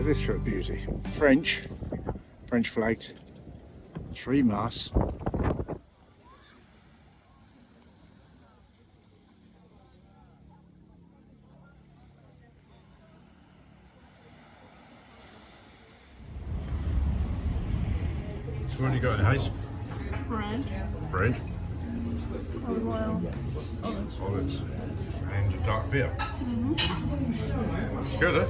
at this for a beauty. French flagged, 3 masts. So what do you got in Hazel? Bread. Olive oil. Olives. And a dark beer. Good, eh?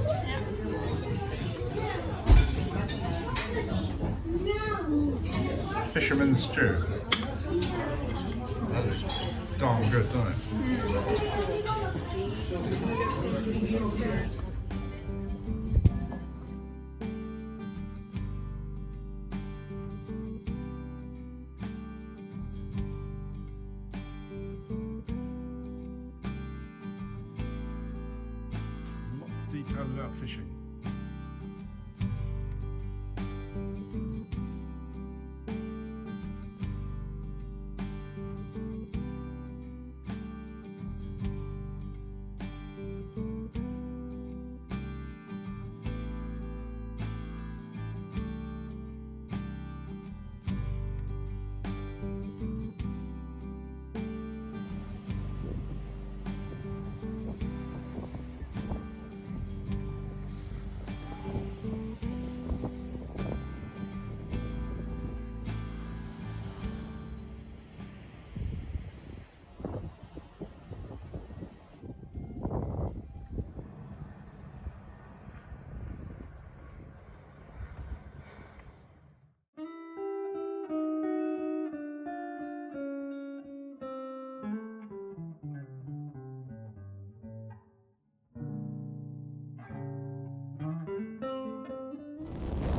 Yeah. Fisherman's stew. That is darn good, doesn't it? Detail about fishing.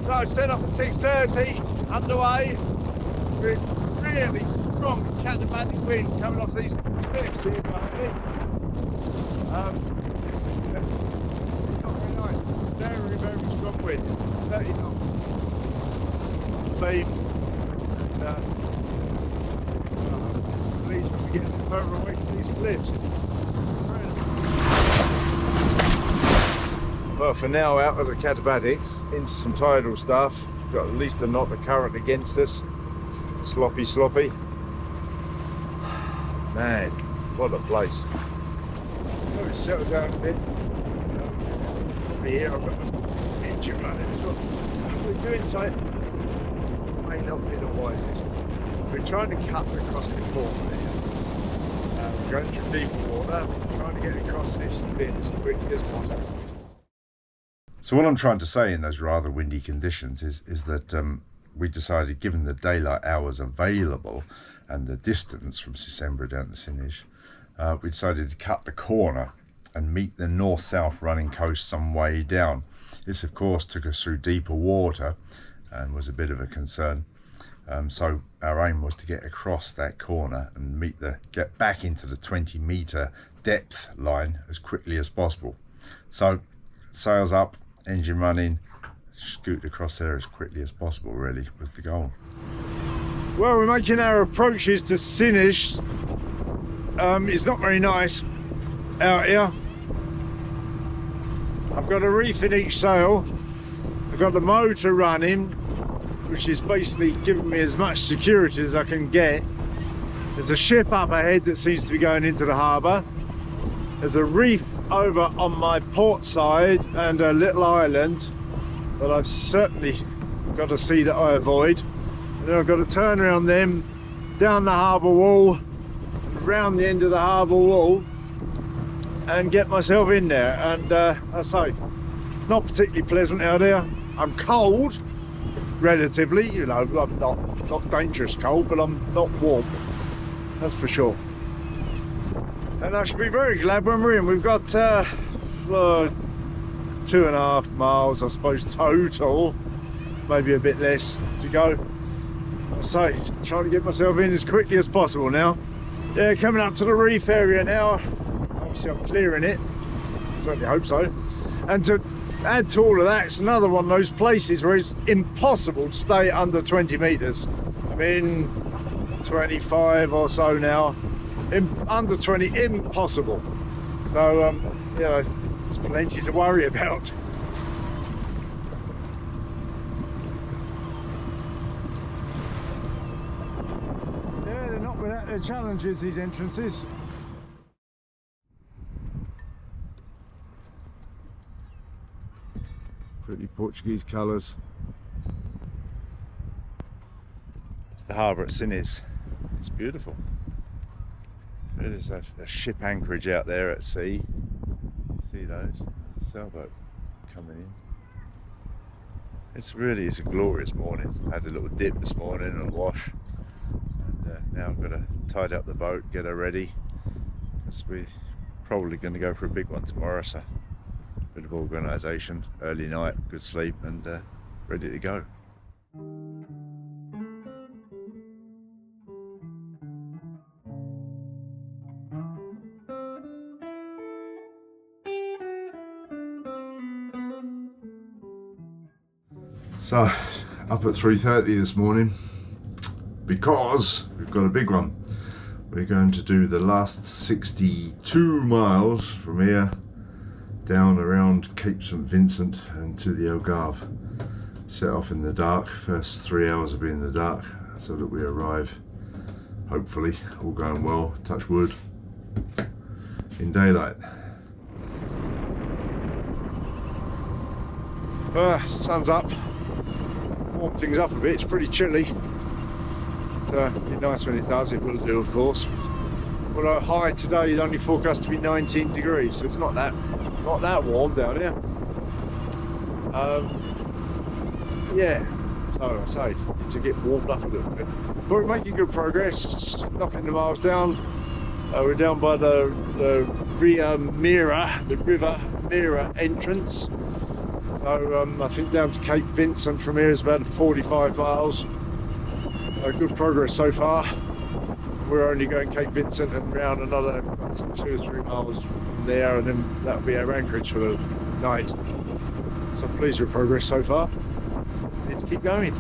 So I set off at 6:30, underway, with really strong Tapatya wind coming off these cliffs here behind me. It's not very nice. Very, very strong wind, 30 knots. Beam. Please when we get further away from these cliffs. Well, for now, out of the Tapatya, into some tidal stuff. Got at least a knot of current against us. Sloppy. Man, what a place. So we settled down a bit. Over here, I've got the engine running as well. We're doing something that may not be the wisest. We're trying to cut across the corner here. We're going through deeper water, trying to get across this bit as quickly as possible. So what I'm trying to say in those rather windy conditions is that we decided, given the daylight hours available and the distance from Sisembra down to Sinish, we decided to cut the corner and meet the north-south running coast some way down. This, of course, took us through deeper water and was a bit of a concern. So our aim was to get across that corner and get back into the 20-metre depth line as quickly as possible. So sails up, engine running, scoot across there as quickly as possible, really, was the goal. Well, we're making our approaches to Sinish. It's not very nice out here. I've got a reef in each sail. I've got the motor running, which is basically giving me as much security as I can get. There's a ship up ahead that seems to be going into the harbour. There's a reef over on my port side and a little island that I've certainly got to see that I avoid. And then I've got to turn around them, down the harbour wall, round the end of the harbour wall, and get myself in there. And I say, not particularly pleasant out there. I'm cold, relatively, you know, I'm not dangerous cold, but I'm not warm, that's for sure. And I should be very glad when we're in. We've got 2.5 miles, I suppose, total, maybe a bit less to go. So, trying to get myself in as quickly as possible now. Yeah, coming up to the reef area now. Obviously I'm clearing it, certainly hope so. And to add to all of that, it's another one of those places where it's impossible to stay under 20 metres. I mean, 25 or so now. Under 20, impossible. So, you know, there's plenty to worry about. The challenge is these entrances. Pretty Portuguese colours. It's the harbour at Sines. It's beautiful. There's a ship anchorage out there at sea. See those? Sailboat coming in. It's a glorious morning. I had a little dip this morning and a wash. And now I've got to tide up the boat, get her ready. Because we're probably going to go for a big one tomorrow. So bit of organisation, early night, good sleep, and ready to go. So up at 3:30 this morning because we've got a big one. We're going to do the last 62 miles from here down around Cape St Vincent and to the Algarve. Set off in the dark. First 3 hours will be in the dark so that we arrive, hopefully, all going well, touch wood, in daylight. Sun's up. Warm things up a bit. It's pretty chilly. It'll be nice when it does. It will do, of course. Well, high today is only forecast to be 19 degrees, so it's not that warm down here. Yeah, so I say to get warmed up a little bit. But we're making good progress, knocking the miles down. We're down by the river Mira entrance. So I think down to Cape Vincent from here is about 45 miles. Good progress so far. We're only going Cape Vincent and round another, I think, 2 or 3 miles from there, and then that'll be our anchorage for the night. So I'm pleased with progress so far. Need to keep going.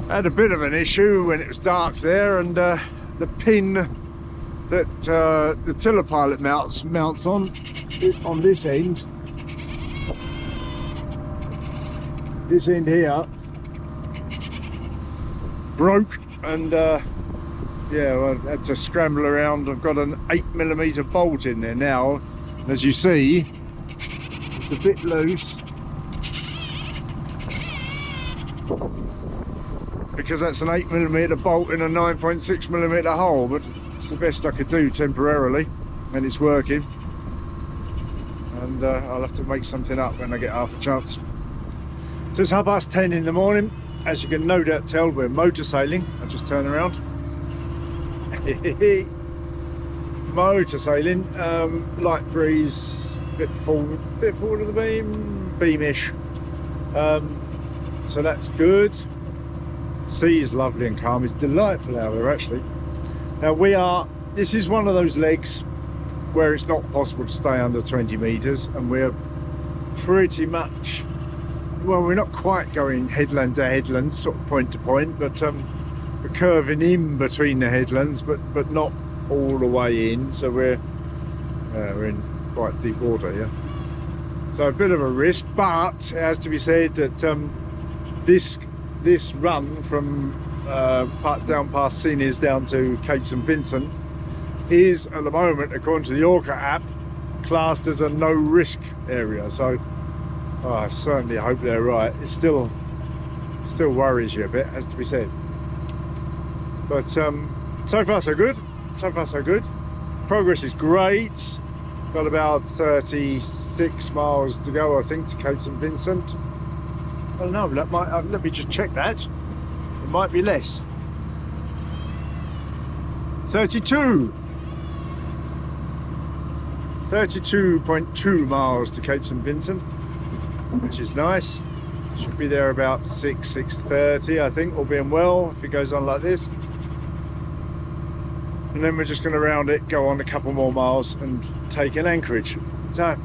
I had a bit of an issue when it was dark there, and the pin that the tiller pilot mounts on this end. This end here broke, and yeah, I had to scramble around. I've got an 8mm bolt in there now, and as you see, it's a bit loose because that's an 8mm bolt in a 9.6mm hole, but it's the best I could do temporarily, and it's working. And I'll have to make something up when I get half a chance. So it's 10:30 in the morning. As you can no doubt tell, we're motor sailing. I'll just turn around. Motor sailing, light breeze, bit forward of the beamish. So that's good. Sea is lovely and calm. It's delightful out there, actually. Now this is one of those legs where it's not possible to stay under 20 meters, and we're pretty much, well, we're not quite going headland to headland, sort of point to point, but we're curving in between the headlands, but not all the way in. So we're in quite deep water here. So a bit of a risk, but it has to be said that this run from down past Sines down to Cape St Vincent is, at the moment, according to the Orca app, classed as a no risk area. So I certainly hope they're right. It still worries you a bit, has to be said. But so far so good. So far so good. Progress is great. Got about 36 miles to go, I think, to Cape St Vincent. I don't know. Let me just check that. It might be less. 32.2 miles to Cape St Vincent, which is nice. Should be there about 6:30, I think, all being well, if it goes on like this. And then we're just going to round it, go on a couple more miles and take an anchorage. So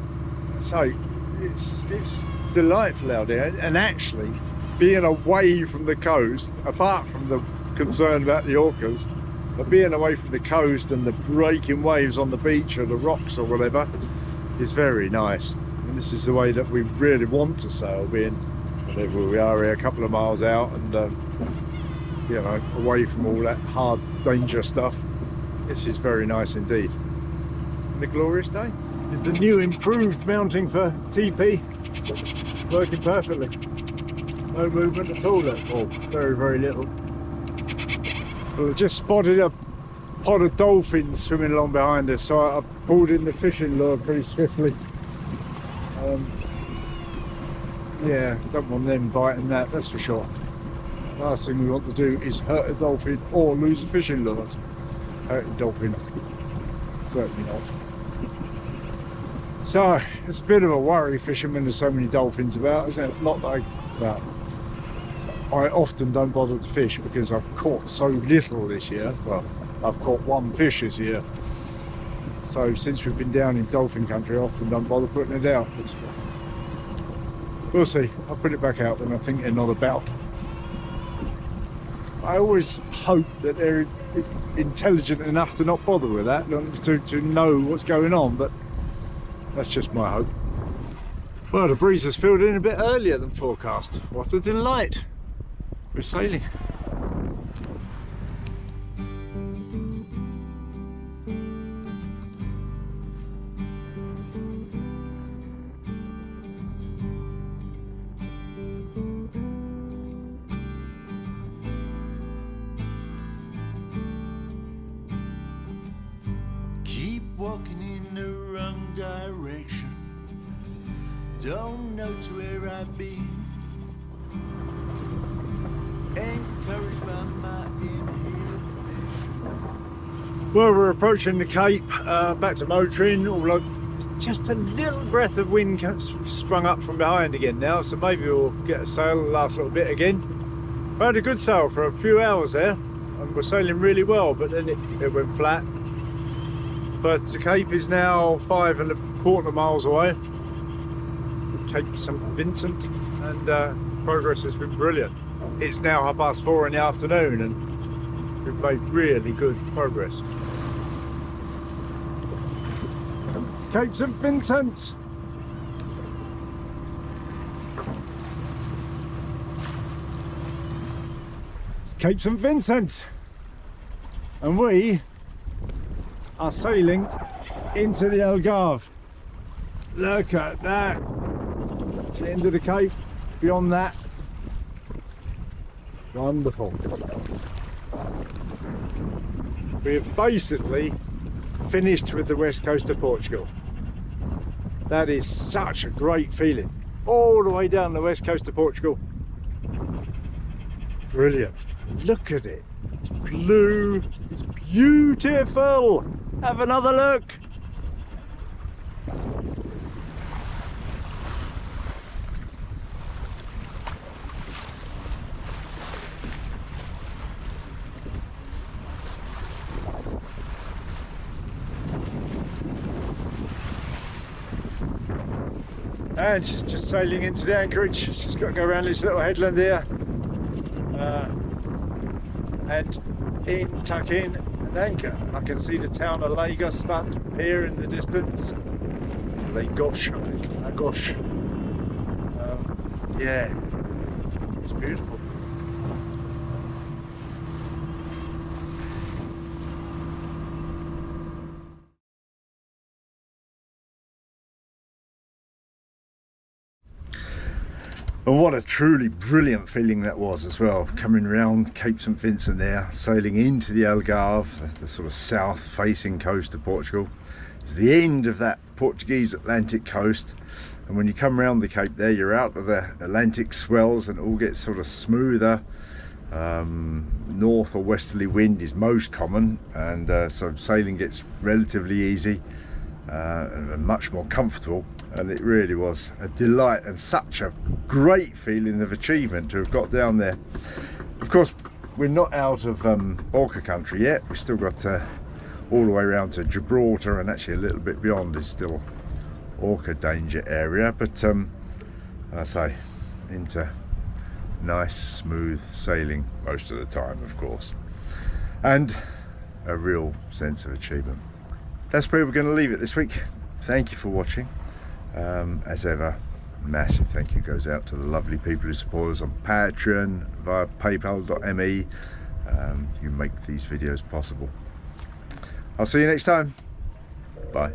it's delightful out there, and actually being away from the coast, apart from the concern about the orcas, but being away from the coast and the breaking waves on the beach or the rocks or whatever is very nice. And this is the way that we really want to sail, being whenever we are here, a couple of miles out, and you know, away from all that hard danger stuff. This is very nice indeed. And a glorious day. It's the new improved mounting for TP, working perfectly. No movement at all, or very, very little. Well, I just spotted a pod of dolphins swimming along behind us, so I pulled in the fishing lure pretty swiftly. Yeah, don't want them biting that's for sure. Last thing we want to do is hurt a dolphin or lose a fishing lure. Hurt a dolphin, certainly not. So it's a bit of a worry fishing when there's so many dolphins about, isn't it? Not like that. So I often don't bother to fish because I've caught so little this year. Well, I've caught one fish this year. So since we've been down in dolphin country, I often don't bother putting it out. But we'll see. I'll put it back out when I think they're not about. I always hope that they're intelligent enough to not bother with that, to know what's going on, but that's just my hope. Well, the breeze has filled in a bit earlier than forecast. What a delight. We're sailing. Walking in the wrong direction, don't know to where I've been, encouraged by my inhibitions. Well, we're approaching the Cape, back to motoring, although it's just a little breath of wind sprung up from behind again now, so maybe we'll get a sail the last little bit again. We had a good sail for a few hours there, and we're sailing really well, but then it went flat. But the Cape is now 5¼ miles away, Cape St Vincent, and progress has been brilliant. It's now 4:30 in the afternoon and we've made really good progress. Cape St Vincent! It's Cape St Vincent! And we are sailing into the Algarve. Look at that. It's the end of the Cape. Beyond that, wonderful. We have basically finished with the west coast of Portugal. That is such a great feeling. All the way down the west coast of Portugal. Brilliant. Look at it. It's blue. It's beautiful. Have another look. And she's just sailing into the anchorage. She's got to go around this little headland here. And tuck in and anchor. I can see the town of Lagos starting to appear in the distance. Lagos, I think. Lagos. Yeah, it's beautiful. And what a truly brilliant feeling that was as well, coming around Cape St Vincent there, sailing into the Algarve, the sort of south facing coast of Portugal. It's the end of that Portuguese Atlantic coast, and when you come around the Cape there, you're out of the Atlantic swells and it all gets sort of smoother. North or westerly wind is most common, and so sailing gets relatively easy and much more comfortable. And it really was a delight and such a great feeling of achievement to have got down there. Of course, we're not out of Orca country yet. We've still got all the way around to Gibraltar, and actually a little bit beyond is still Orca danger area. But I say, into nice smooth sailing most of the time, of course, and a real sense of achievement. That's where we're going to leave it this week. Thank you for watching. As ever, massive thank you goes out to the lovely people who support us on Patreon, via paypal.me. You make these videos possible. I'll see you next time. Bye.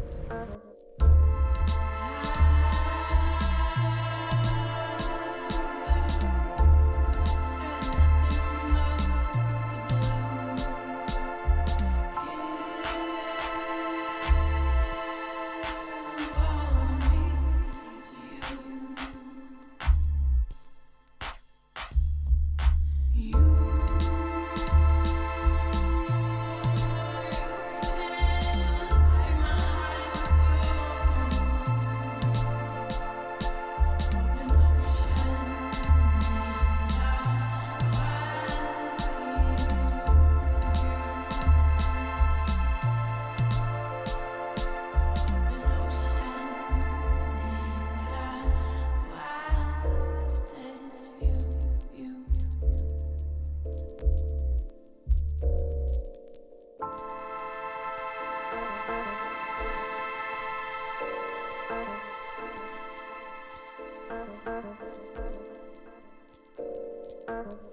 Thank you.